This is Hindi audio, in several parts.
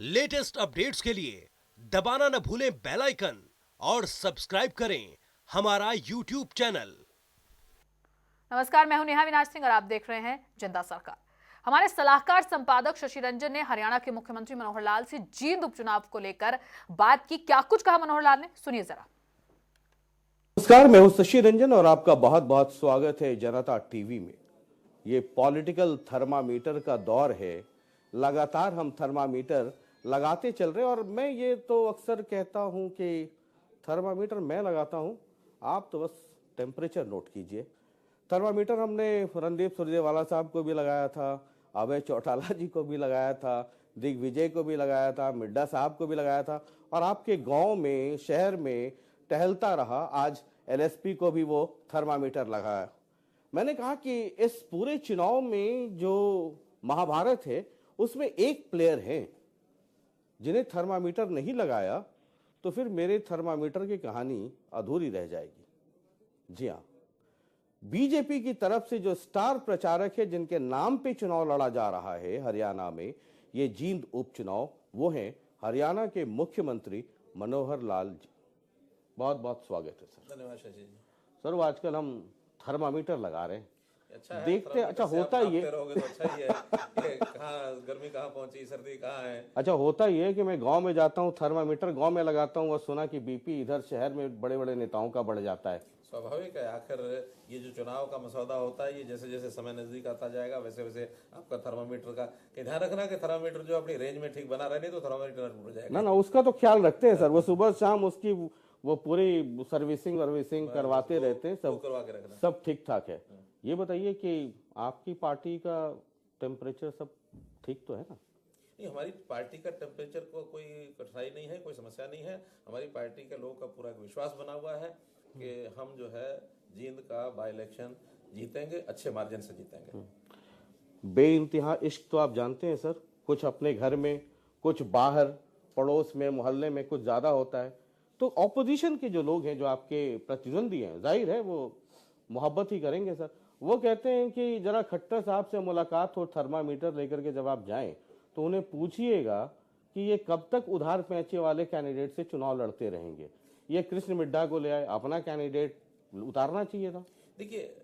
लेटेस्ट अपडेट्स के लिए दबाना न भूलें बेल आइकन और सब्सक्राइब करें हमारा यूट्यूब चैनल। नमस्कार, मैं हूं नेहा विनाश सिंह और आप देख रहे हैं जनता सरकार। हमारे सलाहकार संपादक शशि रंजन ने हरियाणा के मुख्यमंत्री मनोहर लाल से जींद उपचुनाव को लेकर बात की। क्या कुछ कहा मनोहर लाल ने, सुनिए जरा। नमस्कार, मैं हूं शशि रंजन और आपका बहुत बहुत स्वागत है जनता टीवी में। ये पॉलिटिकल थर्मामीटर का दौर है। लगातार हम थर्मामीटर लगाते चल रहे हैं और मैं ये तो अक्सर कहता हूं कि थर्मामीटर मैं लगाता हूं, आप तो बस टेम्परेचर नोट कीजिए। थर्मामीटर हमने रणदीप सुरजेवाला साहब को भी लगाया था, अभय चौटाला जी को भी लगाया था, दिग्विजय को भी लगाया था, मिड्डा साहब को भी लगाया था और आपके गांव में, शहर में टहलता रहा। आज एलएसपी को भी वो थर्मामीटर लगाया। मैंने कहा कि इस पूरे चुनाव में जो महाभारत है उसमें एक प्लेयर है जिन्हें थर्मामीटर नहीं लगाया तो फिर मेरे थर्मामीटर की कहानी अधूरी रह जाएगी। जी हाँ, बीजेपी की तरफ से जो स्टार प्रचारक है जिनके नाम पे चुनाव लड़ा जा रहा है हरियाणा में, ये जींद उपचुनाव, वो हैं हरियाणा के मुख्यमंत्री मनोहर लाल जी। बहुत बहुत स्वागत है सर। धन्यवाद शशि जी। सर, वो आजकल हम थर्मामीटर लगा रहे हैं, अच्छा है, देखते। अच्छा होता ये रहोगे तो अच्छा ही है। ये कहाँ गर्मी कहाँ पहुंची, सर्दी कहाँ है। अच्छा होता ये है कि मैं गांव में जाता हूँ, थर्मामीटर गांव में लगाता हूँ और सुना कि बीपी इधर शहर में बड़े बड़े नेताओं का बढ़ जाता है। स्वाभाविक है, आखिर ये जो चुनाव का मसौदा होता है, ये जैसे जैसे समय नजदीक आता जाएगा वैसे वैसे आपका थर्मामीटर का ध्यान रखना कि थर्मामीटर जो अपनी रेंज में ठीक बना रहे, नहीं तो थर्मामीटर टूट जाएगा। ना उसका तो ख्याल रखते हैं सर, वो सुबह शाम उसकी वो पूरी सर्विसिंग करवाते रहते हैं, सब करवा के रखना, सब ठीक ठाक है। ये बताइए कि आपकी पार्टी का टेम्परेचर सब ठीक तो है ना? नहीं, हमारी पार्टी का टेम्परेचर को कोई कठिनाई नहीं है, कोई समस्या नहीं है। हमारी पार्टी के लोगों का पूरा विश्वास बना हुआ है कि हम जो है जींद का बाई इलेक्शन जीतेंगे, अच्छे मार्जिन से जीतेंगे। बेइंतहा इश्क तो आप जानते हैं सर, कुछ अपने घर में, कुछ बाहर पड़ोस में, मोहल्ले में कुछ ज्यादा होता है। तो ऑपोजिशन के जो लोग हैं, जो आपके प्रतिद्वंदी हैं, जाहिर है वो मोहब्बत ही करेंगे सर। वो कहते हैं कि जरा खट्टर साहब से मुलाकात हो, थर्मामीटर लेकर के जब आप जाएं तो उन्हें पूछिएगा कि ये कब तक उधार पैंचे वाले कैंडिडेट से चुनाव लड़ते रहेंगे। ये कृष्ण मिड्डा को ले आए, अपना कैंडिडेट उतारना चाहिए था। देखिए,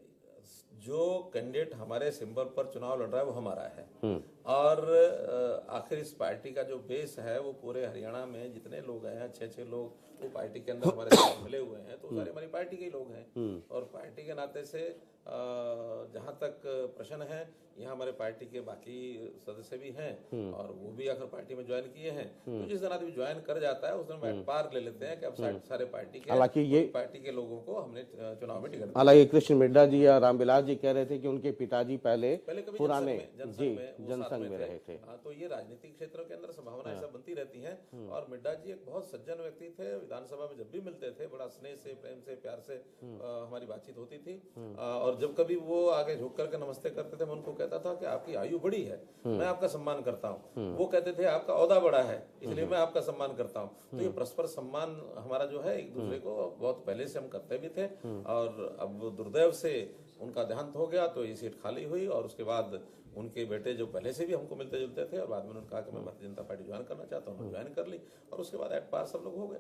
जो कैंडिडेट हमारे सिंबल पर चुनाव लड़ रहा है वो हमारा है और आखिर इस पार्टी का जो बेस है वो पूरे हरियाणा में जितने लोग हैं, अच्छे लोग वो पार्टी के अंदर हमारे साथ मिले हुए हैं, तो सारे हमारी पार्टी के ही लोग हैं। और पार्टी के नाते से जहां तक प्रश्न है, यहाँ हमारे पार्टी के बाकी सदस्य भी हैं और वो भी आखिर पार्टी में ज्वाइन किए हैं। तो जिस दिन आदमी ज्वाइन कर जाता है उस दिन हम पार ले लेते हैं कि अब सारे पार्टी के, हालांकि ये पार्टी के लोगों को हमने चुनाव में टिकट। हालांकि कृष्ण मिड्डा जी या रामविलास जी कह रहे थे कि उनके पिताजी पहले पुराने जनसंघ में रहे थे। हाँ, तो ये राजनीतिक क्षेत्रों के अंदर संभावनाएं सब बनती रहती हैं। और मिड्डा जी एक बहुत सज्जन व्यक्ति थे, विधानसभा में जब भी मिलते थे बड़ा स्नेह से, प्रेम से, प्यार से हमारी बातचीत होती थी। और जब कभी वो आगे झुक करके नमस्ते करते थे, मैं उनको कहता था कि आपकी आयु बड़ी है, मैं आपका सम्मान करता हूँ। वो कहते थे आपका ओहदा बड़ा है, इसलिए मैं आपका सम्मान करता हूँ। तो ये परस्पर सम्मान हमारा जो है एक दूसरे को बहुत पहले से हम करते भी थे। और अब दुर्दैव से उनका देहांत हो गया तो ये सीट खाली हुई और उसके बाद उनके बेटे जो पहले से भी हमको मिलते जुलते थे और बाद में उन्होंने कहा कि मैं भारतीय जनता पार्टी ज्वाइन करना चाहता हूँ, ज्वाइन कर ली और उसके बाद एट पार सब लोग हो गए।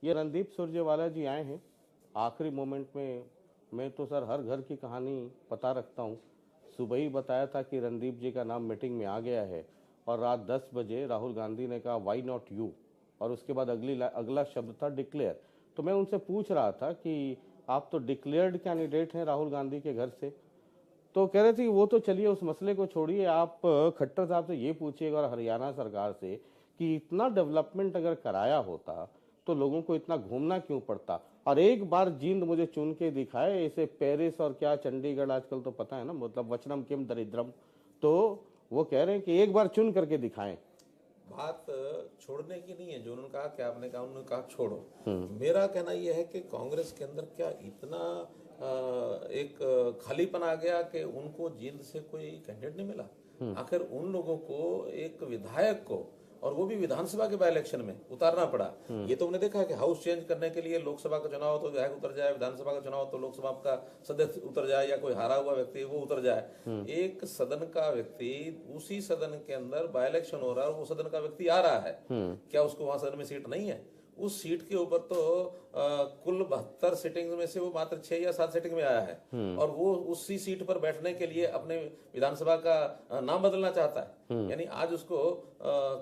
ये रणदीप सुरजेवाला जी आए हैं आखिरी मोमेंट में। मैं तो सर हर घर की कहानी पता रखता हूँ। सुबह ही बताया था कि रणदीप जी का नाम मीटिंग में आ गया है और रात 10 बजे राहुल गांधी ने कहा वाई नॉट यू, और उसके बाद अगला शब्द था डिक्लेयर। तो मैं उनसे पूछ रहा था कि आप तो डिक्लेयर्ड कैंडिडेट हैं राहुल गांधी के घर से, तो कह रहे थे वो तो चलिए उस मसले को छोड़िए, आप खट्टर साहब से ये पूछिएगा और हरियाणा सरकार से कि इतना डेवलपमेंट अगर कराया होता तो लोगों को इतना घूमना क्यों पड़ता। और एक बार जींद मुझे चुन के दिखाए, इसे पेरिस और क्या चंडीगढ़ आजकल तो पता है ना, मतलब वचनम किम दरिद्रम। तो वो कह रहे हैं कि एक बार चुन करके दिखाएं। बात छोड़ने की नहीं है, जो उन्होंने कहा कि आपने कहा, उन्होंने कहा छोड़ो। मेरा कहना यह है कि कांग्रेस के अंदर क्या इतना एक खालीपन आ गया कि उनको जींद से कोई कैंडिडेट नहीं मिला। आखिर उन लोगों को, एक विधायक को और वो भी विधानसभा के बाय इलेक्शन में उतारना पड़ा। ये तो हमने देखा है कि हाउस चेंज करने के लिए लोकसभा का चुनाव तो विधायक उतर जाए, विधानसभा का चुनाव तो लोकसभा का सदस्य उतर जाए, या कोई हारा हुआ व्यक्ति वो उतर जाए। एक सदन का व्यक्ति उसी सदन के अंदर बाय इलेक्शन हो रहा है और वो सदन का व्यक्ति आ रहा है, क्या उसको वहां सदन में सीट नहीं है? उस सीट के ऊपर तो कुल 72 सीटिंग में से वो मात्र 6 या 7 सीटिंग में आया है, और वो उसी सीट पर बैठने के लिए अपने विधानसभा का नाम बदलना चाहता है। यानी आज उसको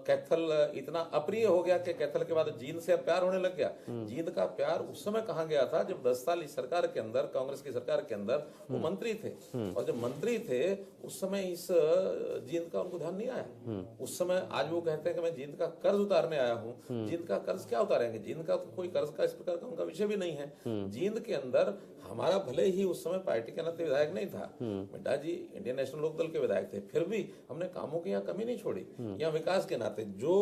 कैथल इतना अप्रिय हो गया कि कैथल के बाद जींद से अब प्यार होने लग गया। जींद का प्यार उस समय कहाँ गया था जब 10 साल इस सरकार के अंदर, कांग्रेस की सरकार के अंदर वो मंत्री थे, और जब मंत्री थे उस समय इस जींद का उनको ध्यान नहीं आया। उस समय आज वो कहते हैं कि मैं जींद का कर्ज उतारने आया हूँ। जींद का कर्ज क्या उतारेंगे? जींद का तो कोई कर्ज का इस प्रकार का उनका विषय भी नहीं है। जींद के अंदर हमारा भले ही उस समय पार्टी के नाते विधायक नहीं था, मिड्डा जी इंडियन नेशनल लोकदल के विधायक थे, फिर भी हमने कामों की यहाँ कमी नहीं छोड़ी। यहाँ विकास के नाते जो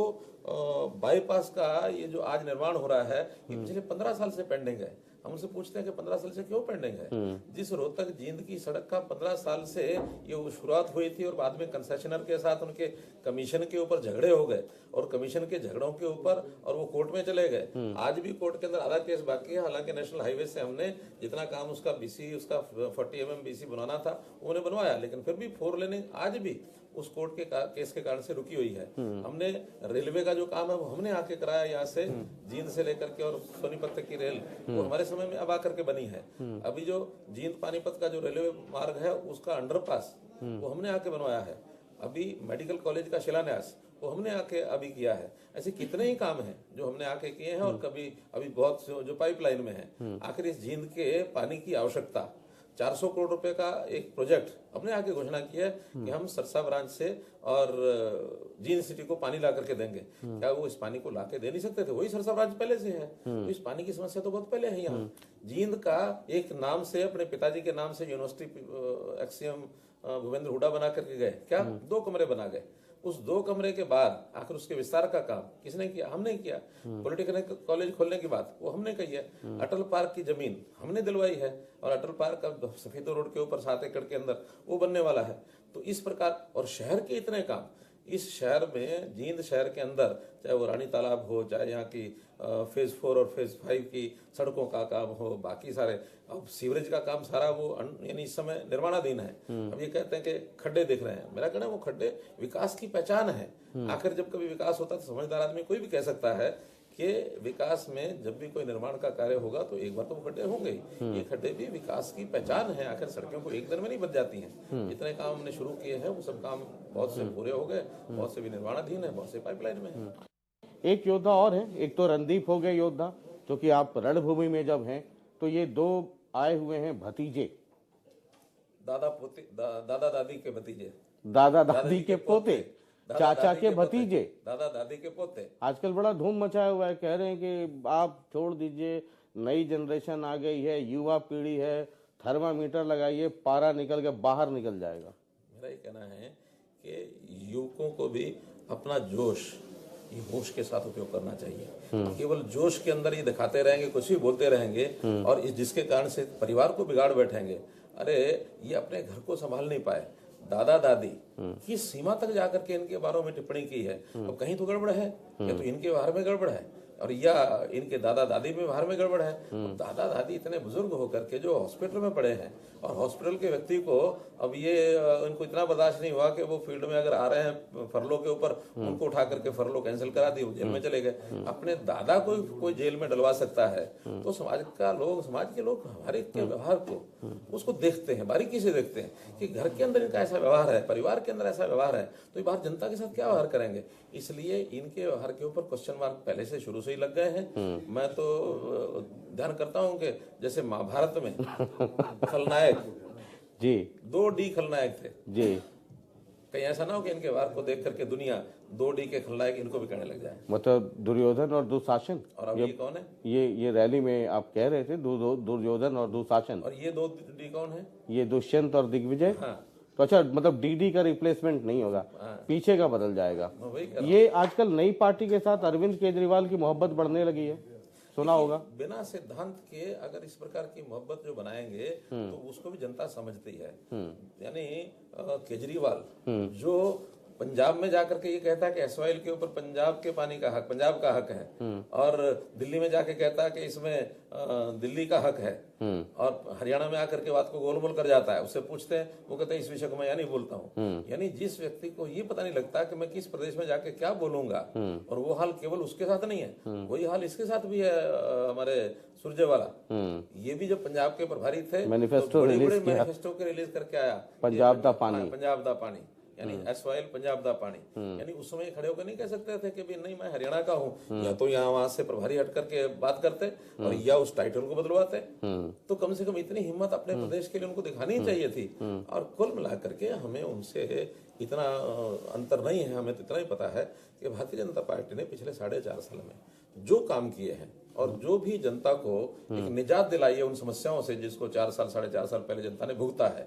बाईपास का ये जो आज निर्माण हो रहा है, ये पिछले 15 साल से पेंडिंग है। हम उनसे पूछते हैं कि 15 साल से क्यों पेंडिंग है? जिस रोहतक जींद की सड़क का 15 साल से ये शुरुआत हुई थी और बाद में कंसेशनर के साथ उनके कमीशन के ऊपर झगड़े हो गए, और कमीशन के झगड़ों के ऊपर और वो कोर्ट में चले गए। आज भी कोर्ट के अंदर आधा केस बाकी है। हालांकि नेशनल हाईवे से हमने जितना काम उसका बीसी, उसका 40 mm बीसी बनाना था उन्होंने बनवाया, लेकिन फिर भी 4 लेनिंग आज भी उस कोर्ट के केस के कारण से रुकी हुई है। हमने रेलवे का जो काम है वो हमने आके कराया, यहाँ से जींद से लेकर के और सोनीपत तक की रेल वो हमारे समय में अब आकर के बनी है। अभी जो जींद पानीपत का जो रेलवे मार्ग है उसका अंडरपास वो हमने आके बनवाया है। अभी मेडिकल कॉलेज का शिलान्यास वो हमने आके अभी किया है। ऐसे कितने ही काम हैं जो हमने आके किए हैं, और कभी अभी बहुत जो पाइपलाइन में है। आखिर इस जींद के पानी की आवश्यकता 400 करोड़ रुपए का एक प्रोजेक्ट हमने आके घोषणा की है कि हम सरसा ब्रांच से और जींद सिटी को पानी ला करके देंगे। क्या वो इस पानी को लाके दे नहीं सकते थे? वही सरसा ब्रांच पहले से है, तो इस पानी की समस्या तो बहुत पहले है। यहाँ जींद का एक नाम से, अपने पिताजी के नाम से यूनिवर्सिटी एक्सियम भूपेंद्र हुड्डा बना करके गए, क्या 2 कमरे बना गए। उस 2 कमरे के बाद आखिर उसके विस्तार का काम किसने किया? हमने किया। पॉलिटेक्निक कॉलेज खोलने की बात वो हमने कही है। अटल पार्क की जमीन हमने दिलवाई है, और अटल पार्क अब सफेदो रोड के ऊपर 7 एकड़ के अंदर वो बनने वाला है। तो इस प्रकार, और शहर के इतने काम इस शहर में, जींद शहर के अंदर, चाहे वो रानी तालाब हो, चाहे यहाँ की फेज 4 और फेज 5 की सड़कों का काम हो, बाकी सारे, अब सीवरेज का काम सारा वो यानी इस समय निर्माणाधीन है। अब ये कहते हैं कि खड्डे दिख रहे हैं, मेरा कहना है वो खड्डे विकास की पहचान है। आखिर जब कभी विकास होता है तो समझदार आदमी कोई भी कह सकता है कि विकास में जब भी कोई निर्माण का कार्य होगा तो एक बार तो वो खड्डे होंगे ही। ये खड्डे भी विकास की पहचान है। आखिर सड़कों को एक दिन में नहीं बन जाती हैं। जितने काम हमने शुरू किए हैं वो सब काम बहुत से पूरे हो गए, बहुत से भी निर्माणाधीन है, बहुत से पाइपलाइन में है। एक योद्धा और है, एक तो रणदीप हो गए योद्धा, क्योंकि आप रणभूमि में जब हैं तो ये 2 आए हुए हैं भतीजे, दादा दादी के भतीजे, दादा दादी के पोते, चाचा के भतीजे, दादा दादी के पोते। आजकल बड़ा धूम मचाया हुआ है। कह रहे हैं कि आप छोड़ दीजिए, नई जनरेशन आ गई है, युवा पीढ़ी है, थर्मामीटर लगाइए, पारा निकल के बाहर निकल जाएगा। मेरा ये कहना है कि युवकों को भी अपना जोश, ये होश के साथ उपयोग करना चाहिए। केवल जोश के अंदर ये दिखाते रहेंगे, कुछ भी बोलते रहेंगे, और जिसके कारण से परिवार को बिगाड़ बैठेंगे। अरे ये अपने घर को संभाल नहीं पाए, दादा दादी किस सीमा तक जाकर के इनके बारे में टिप्पणी की है। अब कहीं तो गड़बड़ है, या तो इनके व्यवहार में गड़बड़ है, और या इनके दादा दादी में व्यवहार में गड़बड़ है। दादा दादी इतने बुजुर्ग होकर के जो हॉस्पिटल में पड़े हैं, और हॉस्पिटल के व्यक्ति को अब ये उनको इतना बर्दाश्त नहीं हुआ कि वो फील्ड में अगर आ रहे हैं फरलो के ऊपर, उनको उठा करके फरलो कैंसिल करा दी, जेल में चले गए। अपने दादा को कोई जेल में डलवा सकता है, तो समाज के लोग हमारे के व्यवहार को उसको देखते हैं, बारीकी से देखते हैं कि घर के अंदर इनका ऐसा व्यवहार है, परिवार के अंदर ऐसा व्यवहार है, तो ये बाहर जनता के साथ क्या व्यवहार करेंगे। इसलिए इनके व्यवहार के ऊपर क्वेश्चन मार्क पहले से शुरू से ही लग गए हैं। मैं तो ध्यान करता हूं कि जैसे महाभारत में खलनायक जी 2D खलनायक थे जी, कहीं ऐसा ना हो कि इनके व्यवहार को देख करके दुनिया 2D के खलनायक इनको भी कहने लग जाए। मतलब दुर्योधन और दुशासन। और अब ये कौन है? ये रैली में आप कह रहे थे दुर्योधन और दुशासन, और ये 2D कौन है? ये दुष्यंत और दिग्विजय। हाँ। तो अच्छा, मतलब डीडी का रिप्लेसमेंट नहीं होगा, पीछे का बदल जाएगा। वही ये आजकल नई पार्टी के साथ अरविंद केजरीवाल की मोहब्बत बढ़ने लगी है, सुना होगा। बिना सिद्धांत के अगर इस प्रकार की मोहब्बत जो बनाएंगे तो उसको भी जनता समझती है। यानी केजरीवाल जो पंजाब में जाकर के ये कहता है कि एसवाइल के ऊपर पंजाब के पानी का हक, पंजाब का हक है, और दिल्ली में जाके कहता है कि इसमें दिल्ली का हक है, और हरियाणा में आकर के बात को गोलमोल कर जाता है। उससे पूछते हैं, वो कहते हैं इस विषय को मैं यहाँ नहीं बोलता हूँ। यानी जिस व्यक्ति को ये पता नहीं लगता कि मैं किस प्रदेश में जाके क्या बोलूंगा, और वो हाल केवल उसके साथ नहीं है, वही हाल इसके साथ भी है। हमारे सुरजेवाला ये भी जब पंजाब के प्रभारी थे, मैनिफेस्टो मैनिफेस्टो के रिलीज करके आया, पंजाब दा पानी, पंजाब दा पानी, यानी एसवाइल पंजाब दा पानी। यानी उस समय खड़े होकर नहीं कह सकते थे कि भी नहीं मैं हरियाणा का हूँ, या तो यहाँ वहां से प्रभारी हट करके बात करते और या उस टाइटल को बदलवाते। तो कम से कम इतनी हिम्मत अपने प्रदेश के लिए उनको दिखानी चाहिए थी। और कुल मिलाकर के हमें उनसे इतना अंतर नहीं है। हमें तो इतना ही पता है कि भारतीय जनता पार्टी ने पिछले 4.5 साल में जो काम किए हैं और जो भी जनता को एक निजात दिलाई है उन समस्याओं से, जिसको 4 साल 4.5 साल पहले जनता ने भुगता है।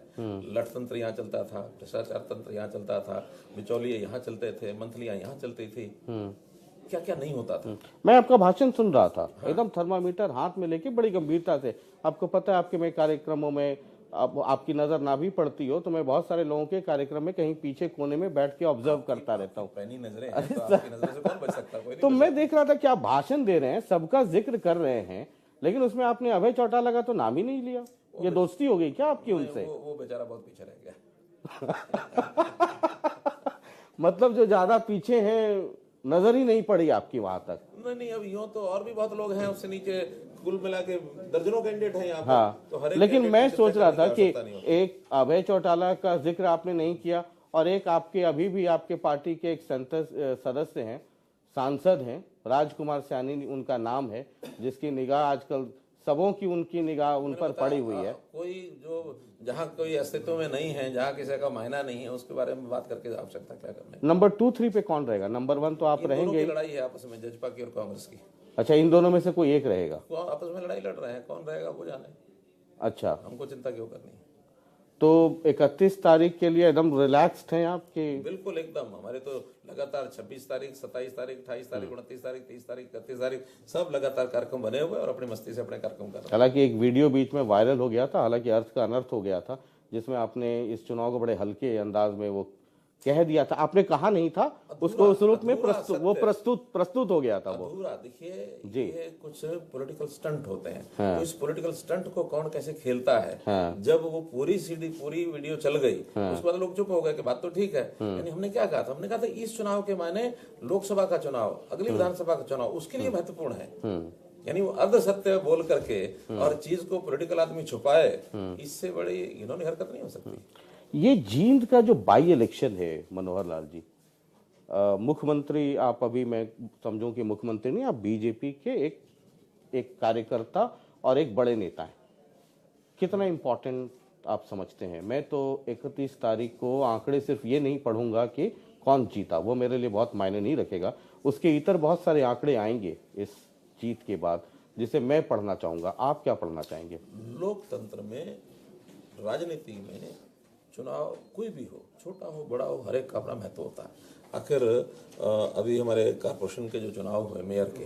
लठतंत्र यहाँ चलता था, भ्रष्टाचार तंत्र यहाँ चलता था, बिचौलिए यहाँ चलते थे, मंथलियां यहाँ चलती थी, क्या क्या नहीं होता था। मैं आपका भाषण सुन रहा था, एकदम थर्मामीटर हाथ में लेके बड़ी गंभीरता से। आपको पता है आपके मैं कार्यक्रमों में आपकी नजर ना भी पड़ती हो तो मैं बहुत सारे लोगों के कार्यक्रम में कहीं पीछे कोने में बैठ के ऑब्जर्व करता रहता हूँ। पैनी नजरें हैं, तो आपकी नजरों से कौन बच सकता है? कोई नहीं तो मैं देख रहा था कि आप भाषण दे रहे हैं, सबका जिक्र कर रहे हैं, लेकिन उसमें आपने अभय चौटाला का तो नाम ही नहीं लिया। ये दोस्ती हो गई क्या आपकी उनसे? वो बेचारा बहुत पीछे रह गया। मतलब जो ज्यादा पीछे हैं नजर ही नहीं पड़ी आपकी वहां तक। नहीं, अब यूं तो और भी बहुत लोग हैं उससे नीचे, कुल मिला के दर्जनों कैंडिडेट हैं यहाँ पर। हाँ, तो हर एक लेकिन मैं सोच रहा था कि एक अभय चौटाला का जिक्र आपने नहीं किया, और एक आपके अभी भी आपके पार्टी के एक सदस्य हैं, सांसद हैं, राजकुमार सैनी उनका नाम है, जिसकी निगाह आजकल सबों की उनकी निगाह उन पर पड़ी हुई है। कोई जो जहाँ कोई अस्तित्व में नहीं है, जहाँ किसी का मायना नहीं है, उसके बारे में बात करके आवश्यकता क्या करने। नंबर 2, 3 पे कौन रहेगा? नंबर 1 तो आप रहेंगे। लड़ाई है आपस में, जजपा की और कांग्रेस की। अच्छा, इन दोनों में से कोई एक रहेगा? आपस में लड़ाई लड़ रहे हैं, कौन रहेगा वो जाने। अच्छा, हमको चिंता क्यों करनी है? तो 31 तारीख के लिए एकदम रिलैक्स्ड हैं आपके? बिल्कुल एकदम। हमारे तो लगातार 26 तारीख, 27 तारीख, 28 तारीख, 29 तारीख, 30 तारीख, 31 तारीख सब लगातार कार्यक्रम बने हुए और अपनी मस्ती से अपने कार्यक्रम कर रहे हैं। हालांकि एक वीडियो बीच में वायरल हो गया था, हालांकि अर्थ का अनर्थ हो गया था, जिसमें आपने इस चुनाव को बड़े हल्के अंदाज में वो कह दिया था। आपने कहा नहीं था उसको, उस रूप में प्रस्तुत हो गया था वो अधूरा। देखिए ये कुछ पॉलिटिकल स्टंट होते हैं। तो इस पॉलिटिकल स्टंट को कौन कैसे खेलता है। जब वो पूरी वीडियो चल गई, उसके बाद लोग चुप हो गए कि बात तो ठीक है। यानी हमने क्या कहा था? हमने कहा था इस चुनाव के मायने लोकसभा का चुनाव, अगली विधानसभा का चुनाव, उसके लिए महत्वपूर्ण है। यानी वो अर्ध सत्य बोल करके और चीज को पॉलिटिकल आदमी छुपाए, इससे बड़ी इन्होंने हरकत नहीं हो सकती। ये जींद का जो बाई इलेक्शन है मनोहर लाल जी, मुख्यमंत्री आप, अभी मैं समझूं कि मुख्यमंत्री नहीं, आप बीजेपी के एक कार्यकर्ता और एक बड़े नेता हैं, कितना इंपॉर्टेंट आप समझते हैं? मैं तो 31 तारीख को आंकड़े सिर्फ ये नहीं पढ़ूंगा कि कौन जीता, वो मेरे लिए बहुत मायने नहीं रखेगा। उसके इतर बहुत सारे आंकड़े आएंगे इस जीत के बाद, जिसे मैं पढ़ना चाहूंगा। आप क्या पढ़ना चाहेंगे? लोकतंत्र में, राजनीति में चुनाव कोई भी हो, छोटा हो बड़ा हो, हर एक का अपना महत्व होता है। आखिर अभी हमारे कारपोरेशन के जो चुनाव हुए मेयर के,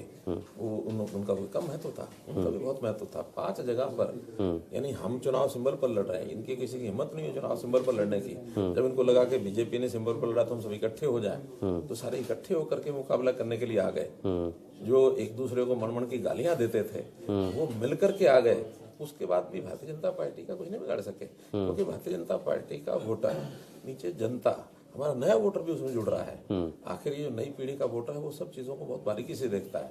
वो उनका कोई कम महत्व था? उनका भी बहुत महत्व था। 5 जगह पर, यानी हम चुनाव सिंबल पर लड़ रहे हैं, इनकी किसी की हिम्मत नहीं है चुनाव सिंबल पर लड़ने की। जब इनको लगा कि बीजेपी ने सिंबल पर लड़ा तो हम सब इकट्ठे हो जाए, तो सारे इकट्ठे होकर के मुकाबला करने के लिए आ गए। जो एक दूसरे को मन की गालियां देते थे वो मिलकर के आ गए। उसके बाद भी भारतीय जनता पार्टी का कुछ नहीं बिगाड़ सके, क्योंकि भारतीय जनता पार्टी का वोटर, नीचे जनता, हमारा नया वोटर भी उसमें जुड़ रहा है। आखिर ये जो नई पीढ़ी का वोटर है वो सब चीजों को बहुत बारीकी से देखता है।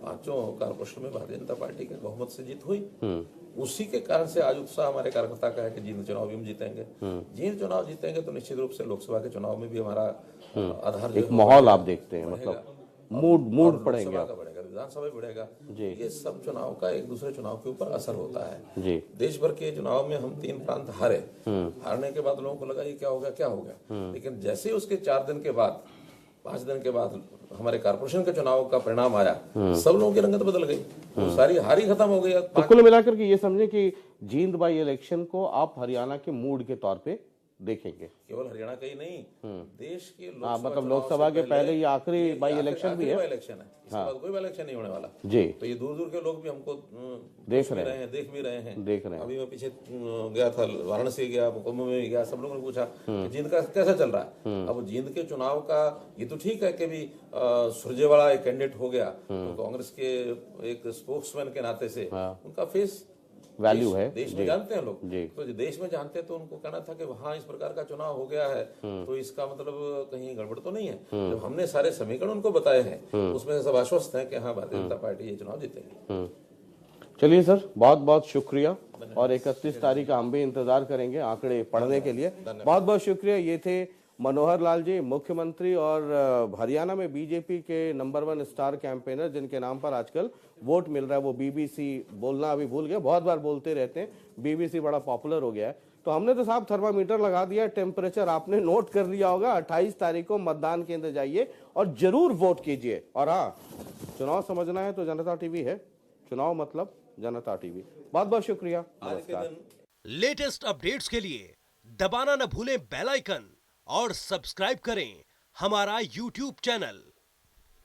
5 कारपोरेशन में भारतीय जनता पार्टी के बहुमत से जीत हुई। उसी के कारण से आज उत्साह हमारे कार्यकर्ता का है कि जींद चुनाव भी हम जीतेंगे। जींद चुनाव जीतेंगे तो निश्चित रूप से लोकसभा के चुनाव में भी हमारा आधार, एक माहौल आप देखते हैं, मतलब मूड पड़ेगा, विधानसभा बढ़ेगा। ये सब चुनाव का एक दूसरे चुनाव के ऊपर असर होता है। देश भर के चुनाव में हम 3 प्रांत हारे, हारने के बाद लोगों को लगा ये क्या हो गया, लेकिन जैसे ही उसके 4 दिन के बाद, 5 दिन के बाद हमारे कारपोरेशन के चुनाव का परिणाम आया, सब लोगों की रंगत बदल गई, तो सारी हारी खत्म हो गई। तो कुल मिलाकर के ये समझे कि जींद बाई इलेक्शन को आप हरियाणा के मूड के तौर पे देखेंगे? केवल हरियाणा का ही नहीं, देश के हाँ, लोकसभा मतलब चुनाव लोकसभा से के पहले पहले ये आखिरी बाई इलेक्शन भी है। बाई इलेक्शन है, इसके बाद कोई बाई इलेक्शन नहीं होने वाला जी, तो ये दूर दूर के लोग भी हमको देख रहे हैं, देख भी रहे हैं, देख रहे हैं। अभी मैं पीछे गया था, वाराणसी गया, कुंभ में गया, सब लोगों ने पूछा कि जींद का कैसा चल रहा है। अब जींद के चुनाव का ये तो ठीक है कि भी सुरजेवाला एक कैंडिडेट हो गया तो कांग्रेस के एक स्पोक्समैन के नाते से उनका फेस वैल्यू है, देश में जानते हैं लोग। जी। तो जो देश में जानते हैं तो उनको कहना था कि वहाँ इस प्रकार का चुनाव हो गया है तो इसका मतलब कहीं गड़बड़ तो नहीं है। जब हमने सारे समीकरण उनको बताए हैं उसमें सब आश्वस्त हैं कि हाँ भारतीय जनता पार्टी ये चुनाव जीतेगी। चलिए सर, बहुत बहुत शुक्रिया और 31 तारीख का हम भी इंतजार करेंगे आंकड़े पढ़ने के लिए। बहुत बहुत शुक्रिया। ये थे मनोहर लाल जी, मुख्यमंत्री और हरियाणा में बीजेपी के नंबर 1 स्टार कैंपेनर, जिनके नाम पर आजकल वोट मिल रहा है। वो बीबीसी बोलना अभी भूल गए, बहुत बार बोलते रहते हैं, बीबीसी बड़ा पॉपुलर हो गया है। तो हमने तो साहब थर्मामीटर लगा दिया, टेम्परेचर आपने नोट कर लिया होगा। 28 तारीख को मतदान केंद्र जाइए और जरूर वोट कीजिए। और हाँ, चुनाव समझना है तो जनता टीवी है, चुनाव मतलब जनता टीवी। बहुत बहुत शुक्रिया, नमस्कार। लेटेस्ट अपडेट्स के लिए दबाना न भूलें बेल आइकन और सब्सक्राइब करें हमारा YouTube चैनल।